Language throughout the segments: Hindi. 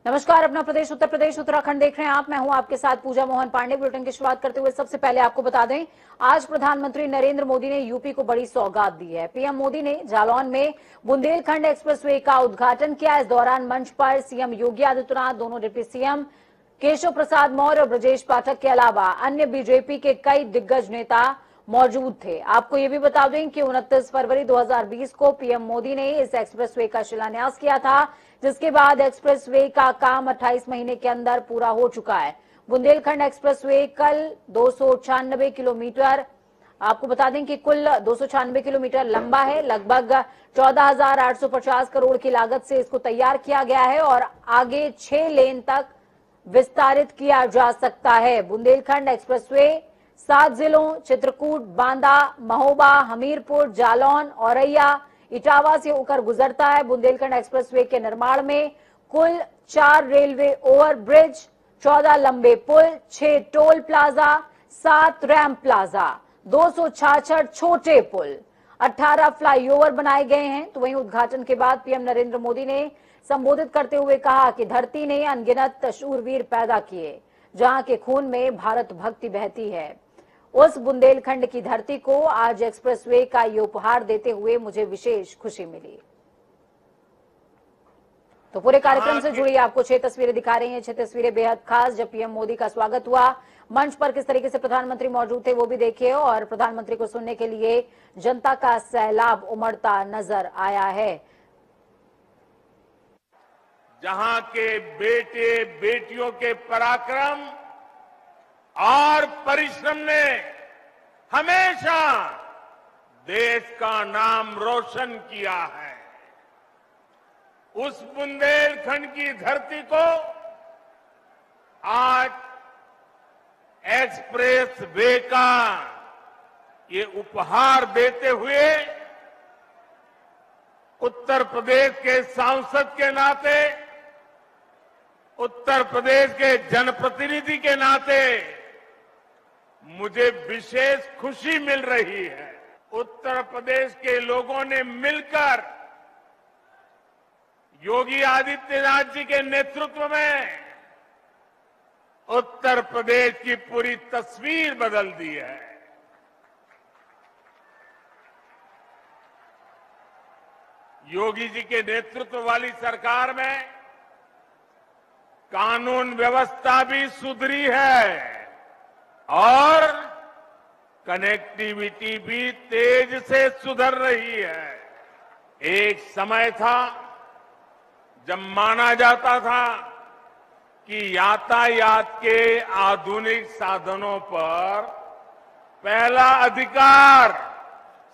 नमस्कार। अपना प्रदेश उत्तर प्रदेश उत्तराखंड देख रहे हैं आप। मैं हूं आपके साथ पूजा मोहन पांडे। बुलेटिन की शुरुआत करते हुए सबसे पहले आपको बता दें, आज प्रधानमंत्री नरेंद्र मोदी ने यूपी को बड़ी सौगात दी है। पीएम मोदी ने जालौन में बुंदेलखंड एक्सप्रेसवे का उद्घाटन किया। इस दौरान मंच पर सीएम योगी आदित्यनाथ, दोनों डिप्टी सीएम केशव प्रसाद मौर्य और ब्रजेश पाठक के अलावा अन्य बीजेपी के कई दिग्गज नेता मौजूद थे। आपको ये भी बता दें कि 29 फरवरी 2020 को पीएम मोदी ने इस एक्सप्रेसवे का शिलान्यास किया था, जिसके बाद एक्सप्रेसवे का काम 28 महीने के अंदर पूरा हो चुका है। बुंदेलखंड एक्सप्रेसवे कल 296 किलोमीटर, आपको बता दें कि कुल 296 किलोमीटर लंबा है। लगभग 14,850 करोड़ की लागत से इसको तैयार किया गया है और आगे 6 लेन तक विस्तारित किया जा सकता है। बुंदेलखंड एक्सप्रेसवे 7 जिलों चित्रकूट, बांदा, महोबा, हमीरपुर, जालौन, औरैया, इटावा से होकर गुजरता है। बुंदेलखंड एक्सप्रेसवे के निर्माण में कुल 4 रेलवे ओवरब्रिज, 14 लंबे पुल, 6 टोल प्लाजा, 7 रैंप प्लाजा, 266 छोटे पुल, 18 फ्लाईओवर बनाए गए हैं। तो वहीं उद्घाटन के बाद पीएम नरेंद्र मोदी ने संबोधित करते हुए कहा कि धरती ने अनगिनत शूरवीर पैदा किए, जहां के खून में भारत भक्ति बहती है। उस बुंदेलखंड की धरती को आज एक्सप्रेसवे का ये उपहार देते हुए मुझे विशेष खुशी मिली। तो पूरे कार्यक्रम से जुड़ी आपको 6 तस्वीरें दिखा रही हैं। 6 तस्वीरें बेहद खास। जब पीएम मोदी का स्वागत हुआ, मंच पर किस तरीके से प्रधानमंत्री मौजूद थे वो भी देखिए, और प्रधानमंत्री को सुनने के लिए जनता का सैलाब उमड़ता नजर आया है। जहां के बेटे बेटियों के पराक्रम और परिश्रम ने हमेशा देश का नाम रोशन किया है, उस बुंदेलखंड की धरती को आज एक्सप्रेस वे का ये उपहार देते हुए उत्तर प्रदेश के सांसद के नाते, उत्तर प्रदेश के जनप्रतिनिधि के नाते मुझे विशेष खुशी मिल रही है। उत्तर प्रदेश के लोगों ने मिलकर योगी आदित्यनाथ जी के नेतृत्व में उत्तर प्रदेश की पूरी तस्वीर बदल दी है। योगी जी के नेतृत्व वाली सरकार में कानून व्यवस्था भी सुधरी है और कनेक्टिविटी भी तेज से सुधर रही है। एक समय था जब माना जाता था कि यातायात के आधुनिक साधनों पर पहला अधिकार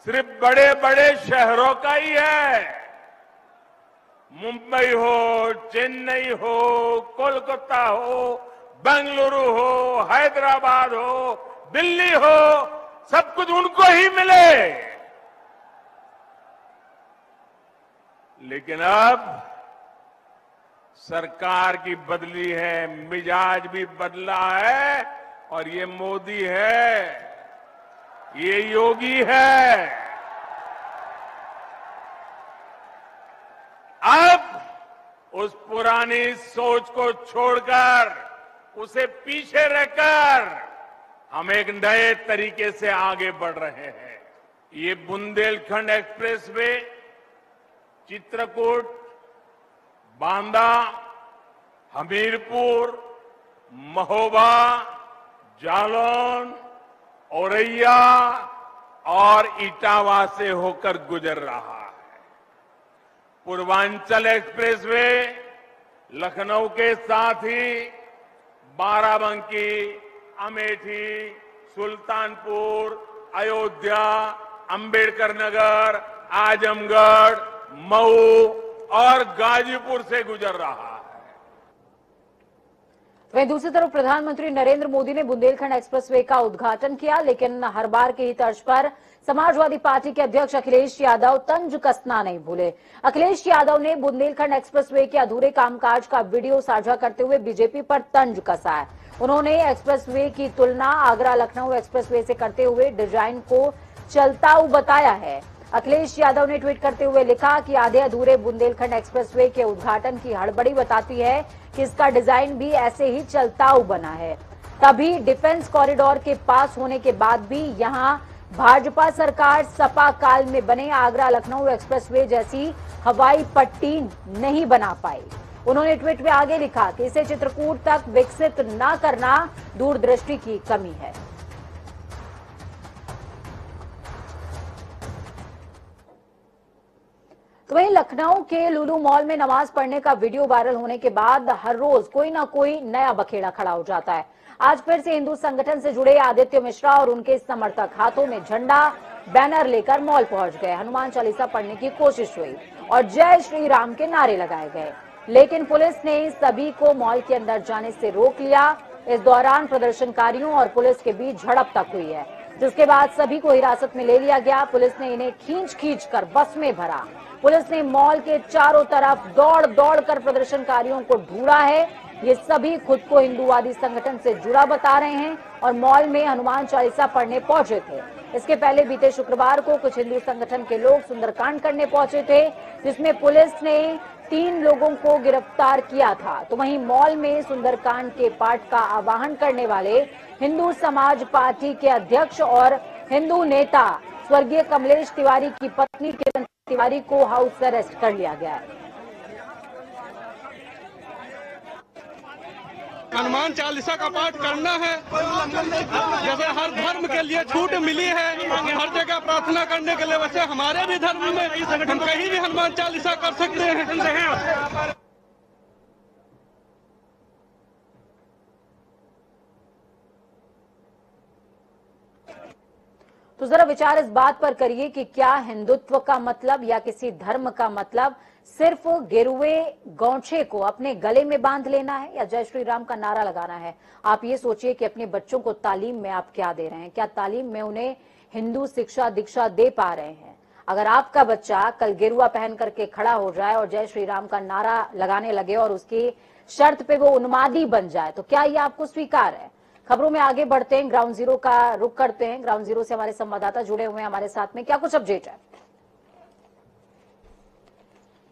सिर्फ बड़े बड़े शहरों का ही है। मुंबई हो, चेन्नई हो, कोलकाता हो, बेंगलुरु हो, हैदराबाद हो, दिल्ली हो, सब कुछ उनको ही मिले। लेकिन अब सरकार की बदली है, मिजाज भी बदला है, और ये मोदी है, ये योगी है। अब उस पुरानी सोच को छोड़कर, उसे पीछे रखकर हम एक नए तरीके से आगे बढ़ रहे हैं। ये बुंदेलखंड एक्सप्रेसवे चित्रकूट, बांदा, हमीरपुर, महोबा, जालौन, औरैया और इटावा से होकर गुजर रहा है। पूर्वांचल एक्सप्रेसवे लखनऊ के साथ ही बाराबंकी, अमेठी, सुल्तानपुर, अयोध्या, अंबेडकर नगर, आजमगढ़, मऊ और गाजीपुर से गुजर रहा है। वहीं दूसरी तरफ प्रधानमंत्री नरेंद्र मोदी ने बुंदेलखंड एक्सप्रेसवे का उद्घाटन किया, लेकिन हर बार की ही तर्ज पर समाजवादी पार्टी के अध्यक्ष अखिलेश यादव तंज कसना नहीं भूले। अखिलेश यादव ने बुंदेलखंड एक्सप्रेसवे के अधूरे कामकाज का वीडियो साझा करते हुए बीजेपी पर तंज कसा है। उन्होंने एक्सप्रेसवे की तुलना आगरा लखनऊ एक्सप्रेसवे से करते हुए डिजाइन को चलताऊ बताया है। अखिलेश यादव ने ट्वीट करते हुए लिखा कि आधे अधूरे बुंदेलखंड एक्सप्रेसवे के उद्घाटन की हड़बड़ी बताती है कि इसका डिजाइन भी ऐसे ही चलताऊ बना है। तभी डिफेंस कॉरिडोर के पास होने के बाद भी यहां भाजपा सरकार सपा काल में बने आगरा लखनऊ एक्सप्रेसवे जैसी हवाई पट्टी नहीं बना पाई। उन्होंने ट्वीट में आगे लिखा कि इसे चित्रकूट तक विकसित न करना दूरदृष्टि की कमी है। तो वहीं लखनऊ के लुलु मॉल में नमाज पढ़ने का वीडियो वायरल होने के बाद हर रोज कोई ना कोई नया बखेड़ा खड़ा हो जाता है। आज फिर से हिंदू संगठन से जुड़े आदित्य मिश्रा और उनके समर्थक हाथों में झंडा बैनर लेकर मॉल पहुंच गए। हनुमान चालीसा पढ़ने की कोशिश हुई और जय श्री राम के नारे लगाए गए, लेकिन पुलिस ने सभी को मॉल के अंदर जाने से रोक लिया। इस दौरान प्रदर्शनकारियों और पुलिस के बीच झड़प तक हुई है, जिसके बाद सभी को हिरासत में ले लिया गया। पुलिस ने इन्हें खींच कर बस में भरा। पुलिस ने मॉल के चारों तरफ दौड़ कर प्रदर्शनकारियों को ढूंढा है। ये सभी खुद को हिंदूवादी संगठन से जुड़ा बता रहे हैं और मॉल में हनुमान चालीसा पढ़ने पहुंचे थे। इसके पहले बीते शुक्रवार को कुछ हिंदू संगठन के लोग सुंदरकांड करने पहुंचे थे, जिसमें पुलिस ने 3 लोगों को गिरफ्तार किया था। तो वहीं मॉल में सुंदरकांड के पाठ का आह्वान करने वाले हिंदू समाज पार्टी के अध्यक्ष और हिंदू नेता स्वर्गीय कमलेश तिवारी की पत्नी किरण तिवारी को हाउस अरेस्ट कर लिया गया है। हनुमान चालीसा का पाठ करना है, जैसे हर धर्म के लिए छूट मिली है हर जगह प्रार्थना करने के लिए, वैसे हमारे भी धर्म में हम कहीं भी हनुमान चालीसा कर सकते हैं। तो जरा विचार इस बात पर करिए कि क्या हिंदुत्व का मतलब या किसी धर्म का मतलब सिर्फ गेरुए गौछे को अपने गले में बांध लेना है या जय श्री राम का नारा लगाना है। आप ये सोचिए कि अपने बच्चों को तालीम में आप क्या दे रहे हैं, क्या तालीम में उन्हें हिंदू शिक्षा दीक्षा दे पा रहे हैं। अगर आपका बच्चा कल गेरुआ पहन करके खड़ा हो जाए और जय श्री राम का नारा लगाने लगे और उसकी शर्त पे वो उन्मादी बन जाए, तो क्या ये आपको स्वीकार है। खबरों में आगे बढ़ते हैं, ग्राउंड जीरो का रुख करते हैं। ग्राउंड जीरो से हमारे संवाददाता जुड़े हुए हैं हमारे साथ में, क्या कुछ अपडेट है।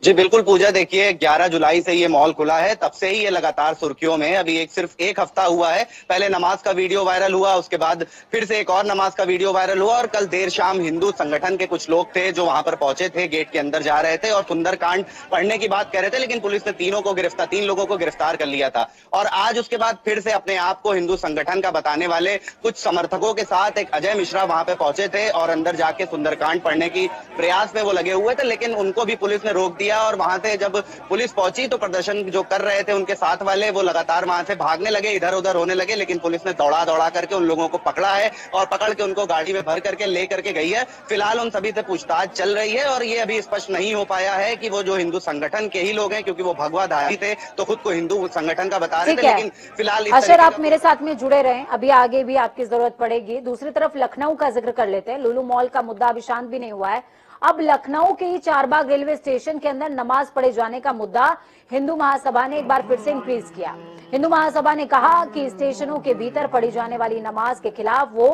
जी बिल्कुल पूजा, देखिए 11 जुलाई से ये मॉल खुला है, तब से ही ये लगातार सुर्खियों में। अभी सिर्फ एक हफ्ता हुआ है, पहले नमाज का वीडियो वायरल हुआ, उसके बाद फिर से एक और नमाज का वीडियो वायरल हुआ और कल देर शाम हिंदू संगठन के कुछ लोग थे जो वहां पर पहुंचे थे, गेट के अंदर जा रहे थे और सुंदरकांड पढ़ने की बात कह रहे थे, लेकिन पुलिस ने 3 लोगों को गिरफ्तार कर लिया था। और आज उसके बाद फिर से अपने आप को हिंदू संगठन का बताने वाले कुछ समर्थकों के साथ एक अजय मिश्रा वहां पे पहुंचे थे और अंदर जाके सुंदरकांड पढ़ने की प्रयास में वो लगे हुए थे, लेकिन उनको भी पुलिस ने रोक दिया। और वहां से जब पुलिस पहुंची तो प्रदर्शन जो कर रहे थे उनके साथ वाले वो लगातार वहां से भागने लगे, इधर उधर होने लगे, लेकिन पुलिस ने दौड़ा करके उन लोगों को पकड़ा है और पकड़ के उनको गाड़ी में भर करके ले करके गई है। फिलहाल उन सभी से पूछताछ चल रही है और ये अभी स्पष्ट नहीं हो पाया है कि वो जो हिंदू संगठन के ही लोग हैं, क्योंकि वो भगवाधारी थे तो खुद को हिंदू संगठन का बता रहे थे, लेकिन फिलहाल अशर आप मेरे साथ में जुड़े रहें, अभी आगे भी आपकी जरूरत पड़ेगी। दूसरी तरफ लखनऊ का जिक्र कर लेते हैं। लुलु मॉल का मुद्दा अभी शांत भी नहीं हुआ है। अब लखनऊ के ही चारबाग रेलवे स्टेशन के अंदर नमाज पढ़े जाने का मुद्दा हिंदू महासभा ने एक बार फिर से इंक्रीज किया। हिंदू महासभा ने कहा कि स्टेशनों के भीतर पढ़ी जाने वाली नमाज के खिलाफ वो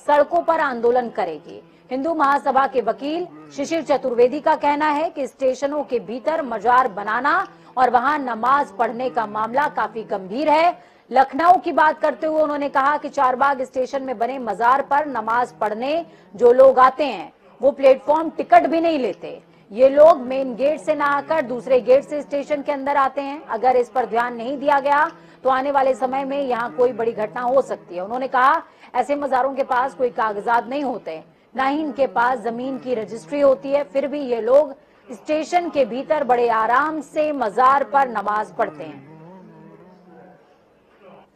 सड़कों पर आंदोलन करेगी। हिंदू महासभा के वकील शिशिर चतुर्वेदी का कहना है कि स्टेशनों के भीतर मजार बनाना और वहां नमाज पढ़ने का मामला काफी गंभीर है। लखनऊ की बात करते हुए उन्होंने कहा कि चारबाग स्टेशन में बने मजार पर नमाज पढ़ने जो लोग आते हैं वो प्लेटफॉर्म टिकट भी नहीं लेते। ये लोग मेन गेट से ना आकर दूसरे गेट से स्टेशन के अंदर आते हैं। अगर इस पर ध्यान नहीं दिया गया तो आने वाले समय में यहाँ कोई बड़ी घटना हो सकती है। उन्होंने कहा ऐसे मजारों के पास कोई कागजात नहीं होते, न ही इनके पास जमीन की रजिस्ट्री होती है, फिर भी ये लोग स्टेशन के भीतर बड़े आराम से मजार पर नमाज पढ़ते हैं।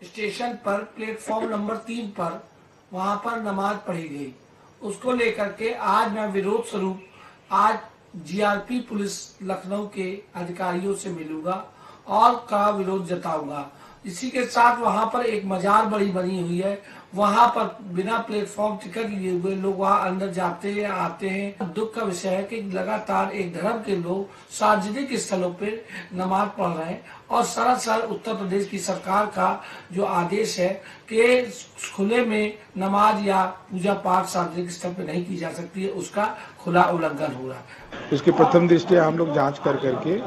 स्टेशन पर प्लेटफॉर्म नंबर 3 पर वहां पर नमाज पढ़ी गई, उसको लेकर के आज मैं विरोध स्वरूप आज जीआरपी पुलिस लखनऊ के अधिकारियों से मिलूंगा और का विरोध जताऊंगा। इसी के साथ वहां पर एक मजार बड़ी बनी हुई है, वहां पर बिना प्लेटफॉर्म टिकट लिए हुए लोग वहां अंदर जाते हैं आते हैं। दुख का विषय है कि लगातार एक धर्म के लोग सार्वजनिक स्थलों पर नमाज पढ़ रहे हैं और सरासर उत्तर प्रदेश की सरकार का जो आदेश है कि खुले में नमाज या पूजा पाठ सार्वजनिक स्थल पर नहीं की जा सकती है, उसका खुला उल्लंघन हो रहा है। उसकी प्रथम दृष्टया हम लोग जांच कर करके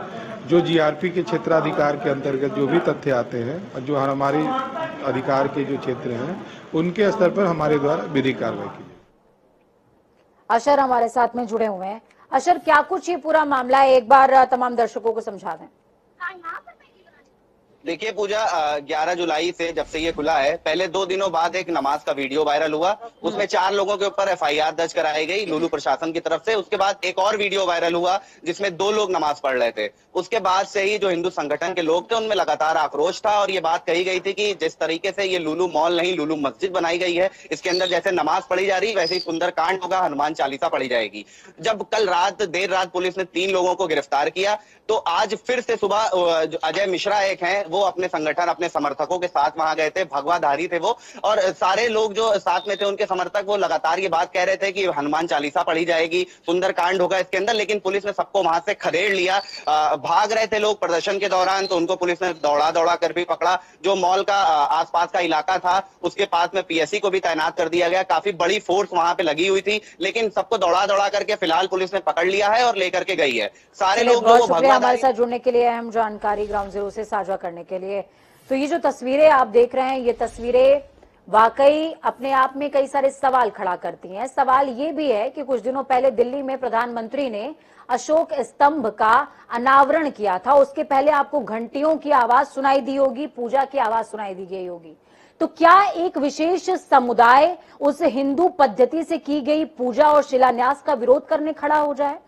जो जीआरपी के क्षेत्राधिकार के अंतर्गत जो भी तथ्य आते हैं और जो हमारे अधिकार के जो क्षेत्र हैं उनके स्तर पर हमारे द्वारा विधिक कार्रवाई की जाए। अशर हमारे साथ में जुड़े हुए हैं। अशर, क्या कुछ ये पूरा मामला है, एक बार तमाम दर्शकों को समझा दें। देखिए पूजा, 11 जुलाई से जब से ये खुला है, पहले 2 दिनों बाद एक नमाज का वीडियो वायरल हुआ, उसमें 4 लोगों के ऊपर एफआईआर दर्ज कराई गई लुलू प्रशासन की तरफ से। उसके बाद एक और वीडियो वायरल हुआ जिसमें 2 लोग नमाज पढ़ रहे थे। उसके बाद से ही जो हिंदू संगठन के लोग थे उनमें लगातार आक्रोश था और ये बात कही गई थी कि जिस तरीके से ये लुलू मॉल नहीं लुलू मस्जिद बनाई गई है, इसके अंदर जैसे नमाज पढ़ी जा रही वैसे ही सुंदर कांड होगा, हनुमान चालीसा पढ़ी जाएगी। जब कल देर रात पुलिस ने 3 लोगों को गिरफ्तार किया, तो आज फिर से सुबह अजय मिश्रा एक हैं, वो अपने संगठन अपने समर्थकों के साथ वहां गए थे, भगवाधारी थे वो, और सारे लोग जो साथ में थे उनके समर्थक वो लगातार ये बात कह रहे थे कि हनुमान चालीसा पढ़ी जाएगी, सुंदर कांड होगा इसके अंदर। लेकिन पुलिस ने सबको वहां से खदेड़ लिया। भाग रहे थे लोग प्रदर्शन के दौरान तो उनको पुलिस ने दौड़ा कर भी पकड़ा। जो मॉल का आसपास का इलाका था उसके पास में पीएससी को भी तैनात कर दिया गया, काफी बड़ी फोर्स वहां पे लगी हुई थी, लेकिन सबको दौड़ा करके फिलहाल पुलिस ने पकड़ लिया है और लेकर के गई है। सारे लोग हमारे साथ जुड़ने के लिए, अहम जानकारी ग्राउंड जीरो से साझा करने के लिए। तो ये जो तस्वीरें आप देख रहे हैं, ये तस्वीरें वाकई अपने आप में कई सारे सवाल खड़ा करती हैं। सवाल ये भी है कि कुछ दिनों पहले दिल्ली में प्रधानमंत्री ने अशोक स्तंभ का अनावरण किया था, उसके पहले आपको घंटियों की आवाज सुनाई दी होगी, पूजा की आवाज सुनाई दी गई होगी। तो क्या एक विशेष समुदाय उस हिंदू पद्धति से की गई पूजा और शिलान्यास का विरोध करने खड़ा हो जाए?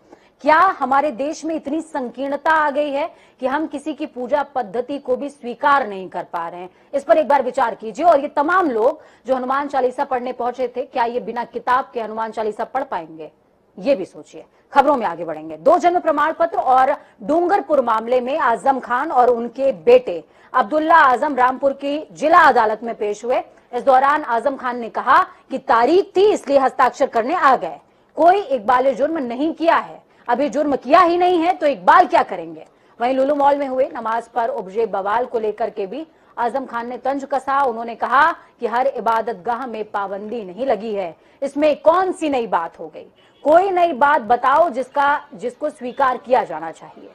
क्या हमारे देश में इतनी संकीर्णता आ गई है कि हम किसी की पूजा पद्धति को भी स्वीकार नहीं कर पा रहे हैं? इस पर एक बार विचार कीजिए। और ये तमाम लोग जो हनुमान चालीसा पढ़ने पहुंचे थे, क्या ये बिना किताब के हनुमान चालीसा पढ़ पाएंगे? ये भी सोचिए। खबरों में आगे बढ़ेंगे। 2 जन्म प्रमाण पत्र और डूंगरपुर मामले में आजम खान और उनके बेटे अब्दुल्ला आजम रामपुर की जिला अदालत में पेश हुए। इस दौरान आजम खान ने कहा कि तारीख थी इसलिए हस्ताक्षर करने आ गए, कोई इकबाल जुर्म नहीं किया है, अभी जुर्म किया ही नहीं है तो इकबाल क्या करेंगे। वहीं लुलू मॉल में हुए नमाज पर उपजे बवाल को लेकर के भी आजम खान ने तंज कसा। उन्होंने कहा कि हर इबादतगाह में पाबंदी नहीं लगी है, इसमें कौन सी नई बात हो गई? कोई नई बात बताओ जिसको स्वीकार किया जाना चाहिए।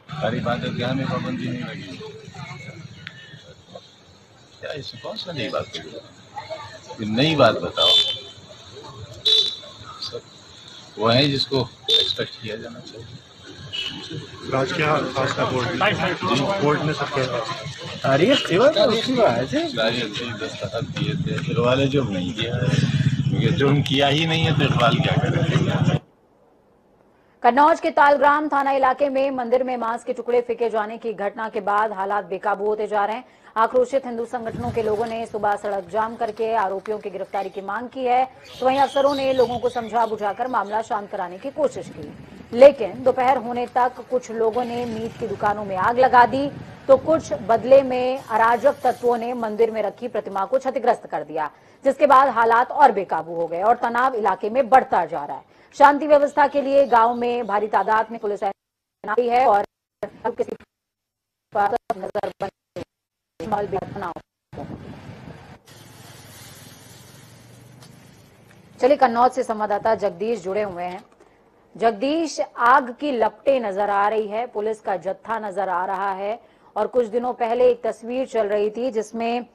हर इबादतगाह में पाबंदी नहीं लगी, क्या इसमें कौन सा नई बात होगी? नई बात बताओ। वो है जिसको एक्सपेक्ट किया जाना चाहिए। कोर्ट ने सब कह दस्तखत किए थे, फिर वाले जुर्म नहीं किया है, क्योंकि जुर्म किया ही नहीं है तो इकबाल क्या करेंगे। कन्नौज के तालग्राम थाना इलाके में मंदिर में मांस के टुकड़े फेंके जाने की घटना के बाद हालात बेकाबू होते जा रहे हैं। आक्रोशित हिंदू संगठनों के लोगों ने सुबह सड़क जाम करके आरोपियों की गिरफ्तारी की मांग की है, तो वहीं अफसरों ने लोगों को समझा बुझाकर मामला शांत कराने की कोशिश की, लेकिन दोपहर होने तक कुछ लोगों ने मीट की दुकानों में आग लगा दी, तो कुछ बदले में अराजक तत्वों ने मंदिर में रखी प्रतिमा को क्षतिग्रस्त कर दिया, जिसके बाद हालात और बेकाबू हो गए और तनाव इलाके में बढ़ता जा रहा है। शांति व्यवस्था के लिए गांव में भारी तादाद में पुलिस तैनात है और चलिए कन्नौज से संवाददाता जगदीश जुड़े हुए हैं। जगदीश, आग की लपटें नजर आ रही है, पुलिस का जत्था नजर आ रहा है और कुछ दिनों पहले एक तस्वीर चल रही थी जिसमें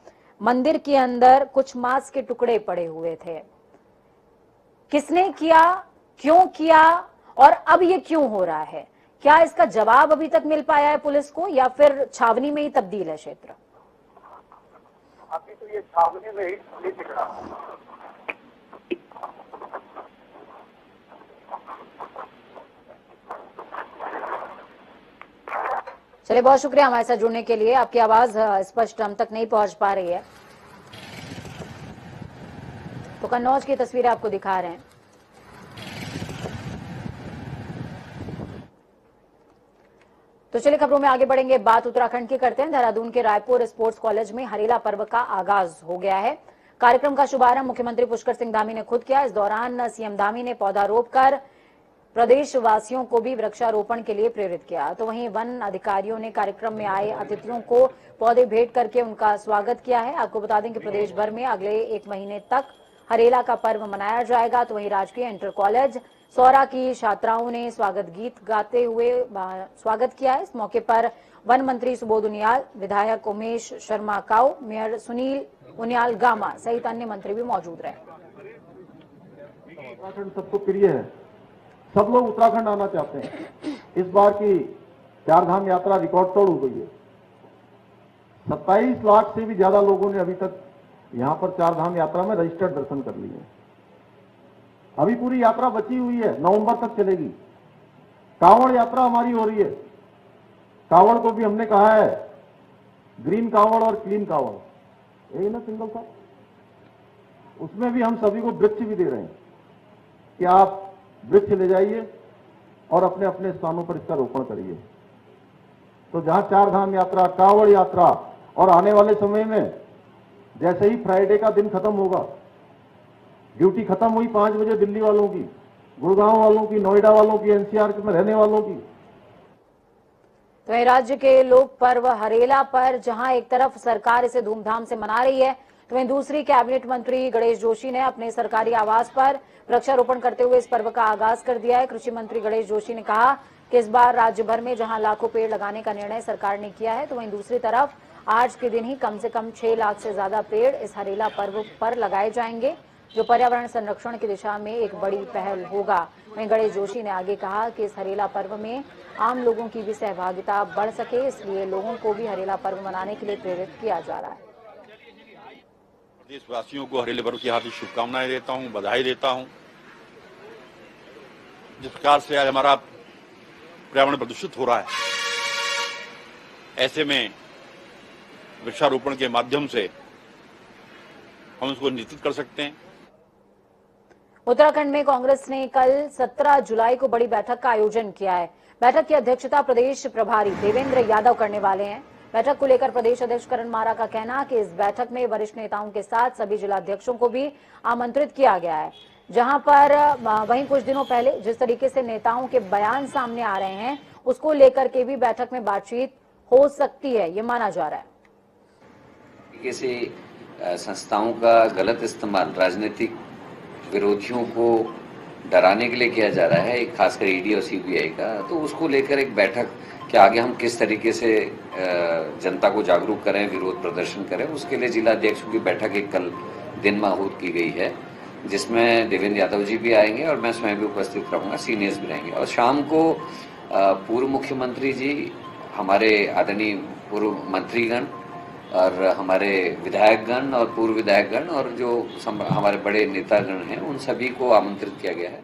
मंदिर के अंदर कुछ मांस के टुकड़े पड़े हुए थे। किसने किया, क्यों किया और अब ये क्यों हो रहा है? क्या इसका जवाब अभी तक मिल पाया है पुलिस को या फिर छावनी में ही तब्दील है क्षेत्र? अभी तो ये छावनी में ही दिख रहा है। चलिए, बहुत शुक्रिया हमारे साथ जुड़ने के लिए। आपकी आवाज स्पष्ट हम तक नहीं पहुंच पा रही है। तो कन्नौज की तस्वीरें आपको दिखा रहे हैं। तो चलिए खबरों में आगे बढ़ेंगे। बात उत्तराखंड की करते हैं। देहरादून के रायपुर स्पोर्ट्स कॉलेज में हरेला पर्व का आगाज हो गया है। कार्यक्रम का शुभारंभ मुख्यमंत्री पुष्कर सिंह धामी ने खुद किया। इस दौरान सीएम धामी ने पौधारोप कर प्रदेशवासियों को भी वृक्षारोपण के लिए प्रेरित किया। तो वहीं वन अधिकारियों ने कार्यक्रम में आए अतिथियों को पौधे भेंट करके उनका स्वागत किया है। आपको बता दें कि प्रदेश भर में अगले 1 महीने तक हरेला का पर्व मनाया जाएगा। तो वहीं राजकीय इंटर कॉलेज सौरा की छात्राओं ने स्वागत गीत गाते हुए स्वागत किया है। इस मौके पर वन मंत्री सुबोध उनियाल, विधायक उमेश शर्मा काऊ, मेयर सुनील उनियाल गामा सहित अन्य मंत्री भी मौजूद रहे। उत्तराखंड सबको प्रिय है, सब लोग उत्तराखंड आना चाहते हैं। इस बार की चारधाम यात्रा रिकॉर्ड तोड़ हो गई है। 27 लाख से भी ज्यादा लोगों ने अभी तक यहां पर चारधाम यात्रा में रजिस्टर्ड दर्शन कर लिए। अभी पूरी यात्रा बची हुई है, नवंबर तक चलेगी। कांवड़ यात्रा हमारी हो रही है। कांवड़ को भी हमने कहा है ग्रीन कांवड़ और क्लीन कांवड़, यही ना सिंगल था। उसमें भी हम सभी को वृक्ष भी दे रहे हैं कि आप वृक्ष ले जाइए और अपने अपने स्थानों पर इसका रोपण करिए। तो जहां चारधाम यात्रा, कांवड़ यात्रा और आने वाले समय में जैसे ही फ्राइडे का दिन खत्म होगा, ड्यूटी खत्म हुई 5 बजे दिल्ली वालों की, गुड़गांव वालों की, नोएडा वालों की, एनसीआर में रहने वालों की। तो राज्य के लोक पर्व हरेला पर जहां एक तरफ सरकार इसे धूमधाम से मना रही है, तो वहीं दूसरी कैबिनेट मंत्री गणेश जोशी ने अपने सरकारी आवास पर वृक्षारोपण करते हुए इस पर्व का आगाज कर दिया है। कृषि मंत्री गणेश जोशी ने कहा कि इस बार राज्य भर में जहां लाखों पेड़ लगाने का निर्णय सरकार ने किया है, तो वहीं दूसरी तरफ आज के दिन ही कम से कम 6 लाख से ज्यादा पेड़ इस हरेला पर्व पर लगाए जाएंगे, जो पर्यावरण संरक्षण की दिशा में एक बड़ी पहल होगा। वहीं गणेश जोशी ने आगे कहा कि इस हरेला पर्व में आम लोगों की भी सहभागिता बढ़ सके, इसलिए लोगों को भी हरेला पर्व मनाने के लिए प्रेरित किया जा रहा है। देशवासियों को हरेले पर्व की हार्दिक शुभकामनाएं देता हूं, बधाई देता हूं। जिस प्रकार से आज हमारा पर्यावरण प्रदूषित हो रहा है, ऐसे में वृक्षारोपण के माध्यम से हम उसको नियंत्रित कर सकते हैं। उत्तराखंड में कांग्रेस ने कल 17 जुलाई को बड़ी बैठक का आयोजन किया है। बैठक की अध्यक्षता प्रदेश प्रभारी देवेंद्र यादव करने वाले हैं। बैठक को लेकर प्रदेश अध्यक्ष करण मारा का कहना कि इस बैठक में वरिष्ठ नेताओं के साथ सभी जिलाध्यक्षों को भी आमंत्रित किया गया है। जहां पर वहीं कुछ दिनों पहले जिस तरीके से नेताओं के बयान सामने आ रहे हैं, उसको लेकर के भी बैठक में बातचीत हो सकती है, ये माना जा रहा है। किसी संस्थाओं का गलत इस्तेमाल राजनीतिक विरोधियों को डराने के लिए किया जा रहा है, खासकर ईडी और सीबीआई का, तो उसको लेकर एक बैठक कि आगे हम किस तरीके से जनता को जागरूक करें, विरोध प्रदर्शन करें, उसके लिए जिला अध्यक्षों की बैठक एक कल दिन में आहूत की गई है, जिसमें देवेंद्र यादव जी भी आएंगे और मैं स्वयं भी उपस्थित रहूंगा, सीनियर्स भी रहेंगे। और शाम को पूर्व मुख्यमंत्री जी, हमारे आदरणीय पूर्व मंत्रीगण और हमारे विधायकगण और पूर्व विधायकगण और जो हमारे बड़े नेतागण हैं, उन सभी को आमंत्रित किया गया है।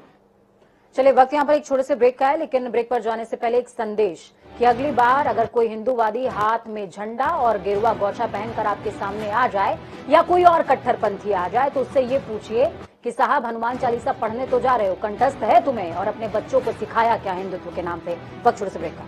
चलिए, वक्त यहाँ पर एक छोटे से ब्रेक का है, लेकिन ब्रेक पर जाने से पहले एक संदेश कि अगली बार अगर कोई हिंदूवादी हाथ में झंडा और गेरुआ गौछा पहनकर आपके सामने आ जाए या कोई और कट्टरपंथी आ जाए, तो उससे ये पूछिए कि साहब हनुमान चालीसा पढ़ने तो जा रहे हो, कंठस्थ है तुम्हें, और अपने बच्चों को सिखाया क्या हिंदुत्व के नाम पे। वक्त छोटे से ब्रेक का।